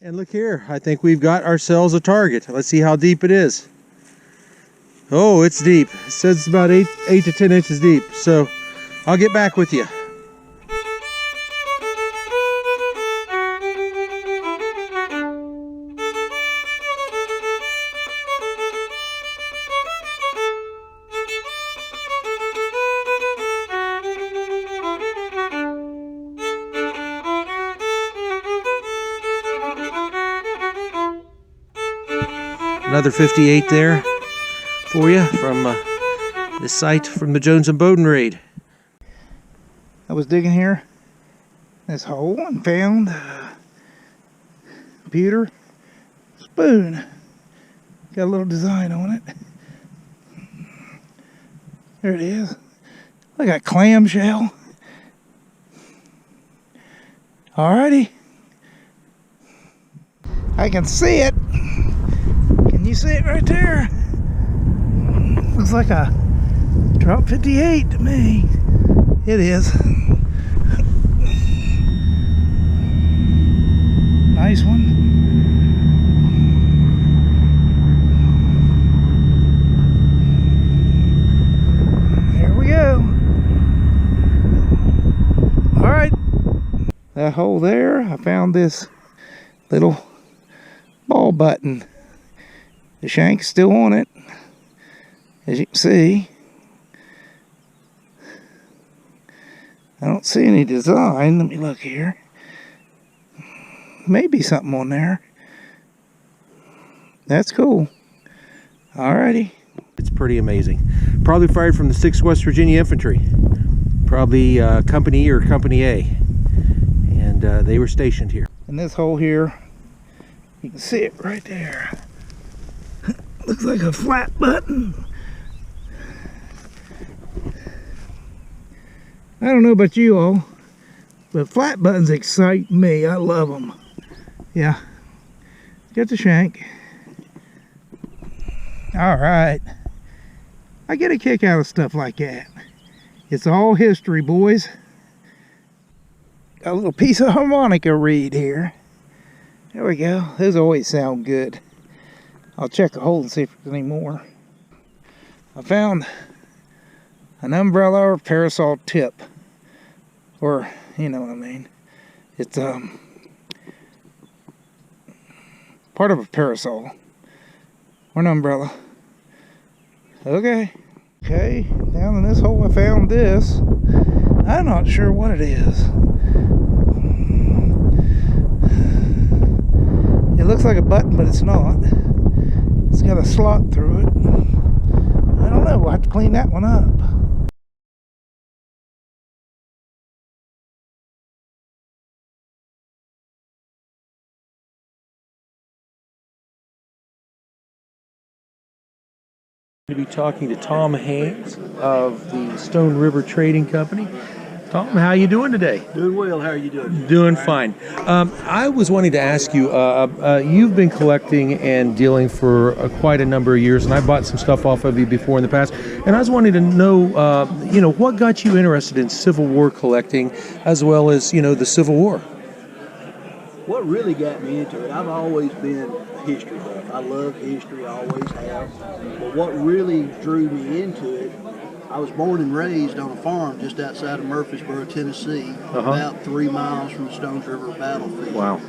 And look here, I think we've got ourselves a target. Let's see how deep it is. Oh, it's deep. It says it's about 8 to 10 inches deep. So I'll get back with you. Another 58 there for you from this site from the Jones and Bowden raid. I was digging here, this hole, and found a pewter spoon. Got a little design on it. There it is. Look at clamshell. Alrighty. I can see it. Can you see it right there? Looks like a drop 58 to me. It is. Nice one. There we go. All right. That hole there, I found this little ball button. The shank's still on it, as you can see. I don't see any design. Let me look here. Maybe something on there. That's cool. Alrighty. It's pretty amazing. Probably fired from the 6th West Virginia Infantry. Probably Company E or Company A. And they were stationed here. And this hole here, you can see it right there. Looks like a flat button. I don't know about you all, but flat buttons excite me. I love them. Yeah. Got the shank. All right. I get a kick out of stuff like that. It's all history, boys. Got a little piece of harmonica reed here. There we go. Those always sound good. I'll check a hole and see if there's any more. I found an umbrella or parasol tip. Or, you know what I mean. It's part of a parasol. Or an umbrella. Okay. Okay, down in this hole I found this. I'm not sure what it is. It looks like a button, but it's not. It's got a slot through it. I don't know, we'll have to clean that one up. I'm going to be talking to Tom Haynes of the Stone River Trading Company. Tom, how are you doing today? Doing well. How are you doing? Doing fine. I was wanting to ask you, you've been collecting and dealing for quite a number of years, and I bought some stuff off of you before in the past, and I was wanting to know, what got you interested in Civil War collecting as well as, the Civil War? What really got me into it, I've always been a history buff. I love history, I always have. But what really drew me into it, I was born and raised on a farm just outside of Murfreesboro, Tennessee, about 3 miles from the Stones River battlefield. Wow.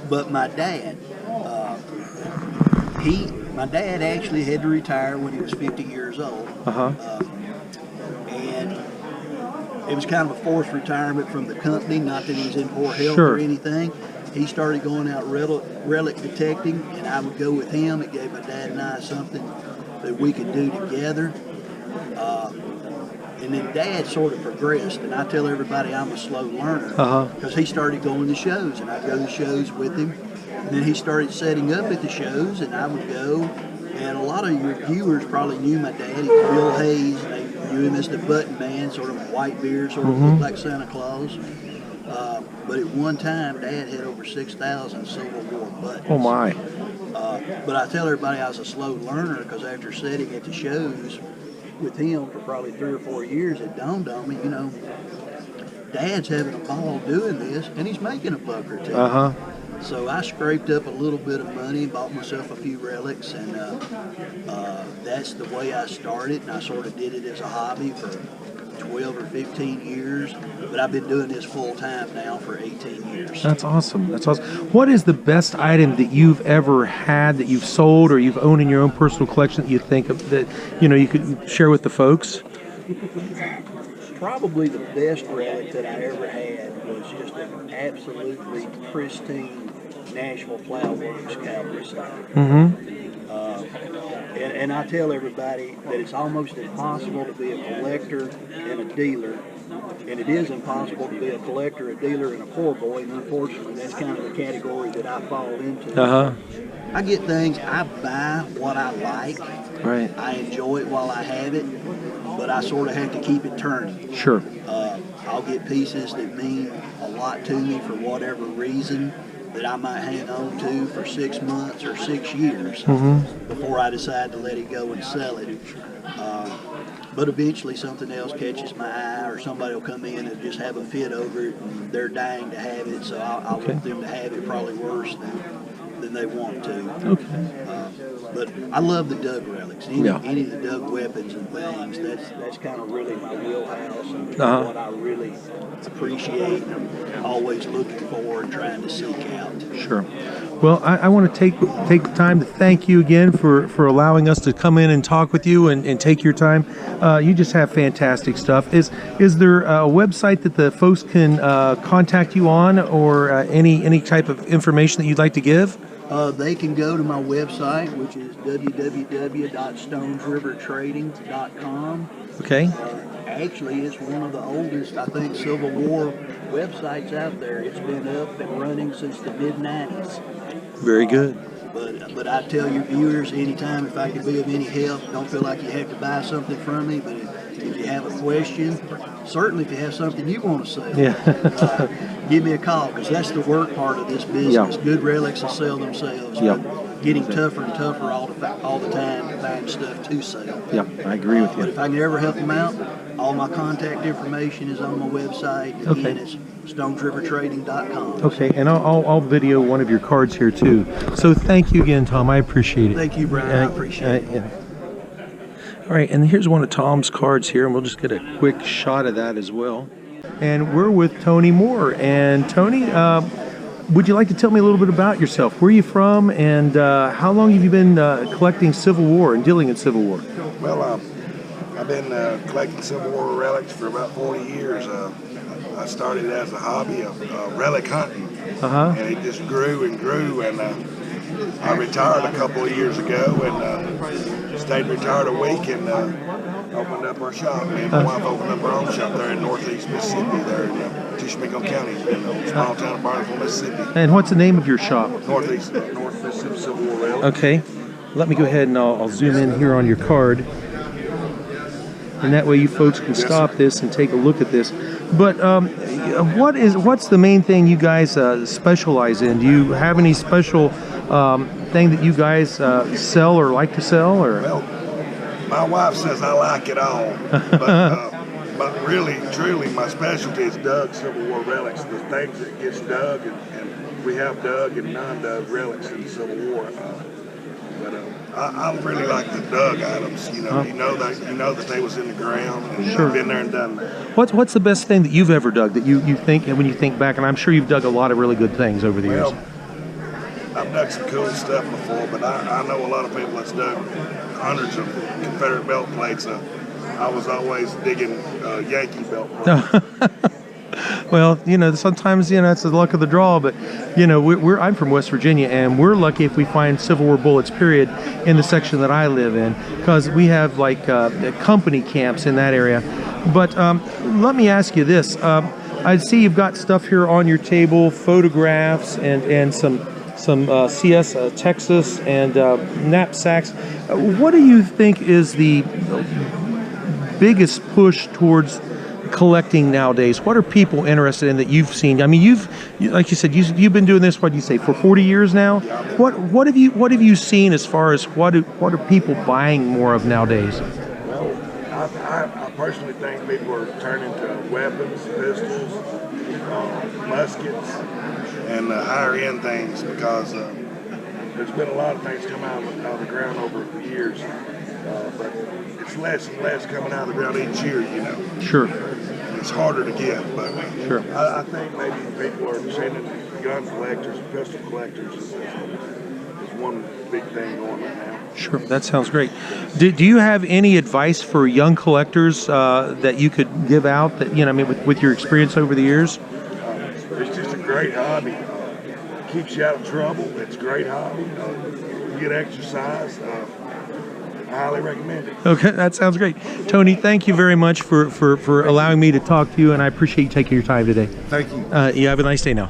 But my dad, my dad actually had to retire when he was 50 years old. And it was kind of a forced retirement from the company, not that he was in poor health or anything. He started going out relic detecting, and I would go with him. It gave my dad and I something that we could do together. And then Dad sort of progressed, and I tell everybody I'm a slow learner because he started going to shows, and I'd go to shows with him. And then he started setting up at the shows, and I would go. And a lot of your viewers probably knew my dad. He was Bill Hayes. They knew him as the Button Man, sort of a white beard, sort of looked like Santa Claus. But at one time, Dad had over 6,000 Civil War buttons. Oh my! But I tell everybody I was a slow learner because after sitting at the shows with him for probably 3 or 4 years, it dawned on me, Dad's having a ball doing this, and he's making a buck or two. So I scraped up a little bit of money, bought myself a few relics, and that's the way I started. And I sort of did it as a hobby for 12 or 15 years, but I've been doing this full time now for 18 years. That's awesome. That's awesome. What is the best item that you've ever had that you've sold or you've owned in your own personal collection that you think of that you could share with the folks? Probably the best relic that I ever had was just an absolutely pristine Nashville Plowworks cowboy style. And I tell everybody that it's almost impossible to be a collector and a dealer, and it is impossible to be a collector, a dealer, and a poor boy, and unfortunately that's kind of the category that I fall into. I get things, I buy what I like, right. I enjoy it while I have it, but I sort of have to keep it turning. Sure. I'll get pieces that mean a lot to me for whatever reason, that I might hang on to for 6 months or 6 years before I decide to let it go and sell it. But eventually something else catches my eye, or somebody will come in and just have a fit over it, and they're dying to have it, so I'll want them to have it probably worse than they want to. Okay. But I love the Doug relics. Any of the Doug weapons and things, that's kind of really my wheelhouse and what I really appreciate and I'm always looking for and trying to seek out. Sure. Well, I want to take the time to thank you again for allowing us to come in and talk with you and take your time. You just have fantastic stuff. Is there a website that the folks can contact you on, or any type of information that you'd like to give? They can go to my website, which is www.stonesrivertrading.com. Okay. Actually, it's one of the oldest, I think, Civil War websites out there. It's been up and running since the mid-90s. Very good. But I tell your viewers anytime, if I can be of any help, don't feel like you have to buy something from me, but if you have a question, certainly if you have something you want to sell, give me a call, because that's the work part of this business. Good relics will sell themselves, but getting tougher and tougher all the time to find stuff to sell. I agree with you. But if I can ever help them out, all my contact information is on my website. Again, it's stonesrivertrading.com. Okay, and I'll video one of your cards here too. So thank you again, Tom. I appreciate it. Thank you, Brian. I appreciate it. All right, and here's one of Tom's cards here, and we'll just get a quick shot of that as well. And we're with Tony Moore. And Tony, would you like to tell me a little bit about yourself? Where are you from, and how long have you been collecting Civil War and dealing in Civil War? Well, I've been collecting Civil War relics for about 40 years. I started as a hobby of relic hunting, and it just grew and grew, and I retired a couple of years ago and stayed retired a week and opened up our shop. Me and my wife opened up our own shop there in northeast Mississippi, there in Tishomingo County, in the small town of Barnesville, Mississippi. And what's the name of your shop? North Mississippi Civil War Relics. Okay. Let me go ahead and I'll zoom in here on your card. And that way you folks can stop this and take a look at this. But what's the main thing you guys specialize in? Do you have any special thing that you guys sell or like to sell? Or? Well, my wife says I like it all, but really, truly, my specialty is Doug Civil War relics, the things that gets dug, and we have dug and non-dug relics in the Civil War. I really like the dug items. You know that they was in the ground, and I've been there and done that. What's the best thing that you've ever dug that you think, and when you think back, and I'm sure you've dug a lot of really good things over the years. I've dug some cool stuff before, but I know a lot of people that's dug hundreds of Confederate belt plates. I was always digging Yankee belt plates. Well, sometimes it's the luck of the draw, but I'm from West Virginia, and we're lucky if we find Civil War bullets, period, in the section that I live in, because we have like company camps in that area. But let me ask you this: I see you've got stuff here on your table, photographs and some CS Texas and knapsacks. What do you think is the biggest push towards collecting nowadays? What are people interested in that you've seen? I mean, like you said, you've been doing this, what do you say, for 40 years now? What have you seen as far as what are people buying more of nowadays? Well, I personally think people are turning to weapons, pistols, muskets, and higher end things, because there's been a lot of things come out of the ground over the years, but it's less and less coming out of the ground each year, you know. Sure. It's harder to get, but Sure. I think maybe people are sending gun collectors, pistol collectors is one big thing going right now. Sure, that sounds great. Do you have any advice for young collectors that you could give out, that, you know, I mean, with your experience over the years? It's just a great hobby. Keeps you out of trouble. It's a great hobby. You get exercise. I highly recommend it. Okay, that sounds great. Tony, thank you very much for allowing me to talk to you, and I appreciate you taking your time today. Thank you. You have a nice day now.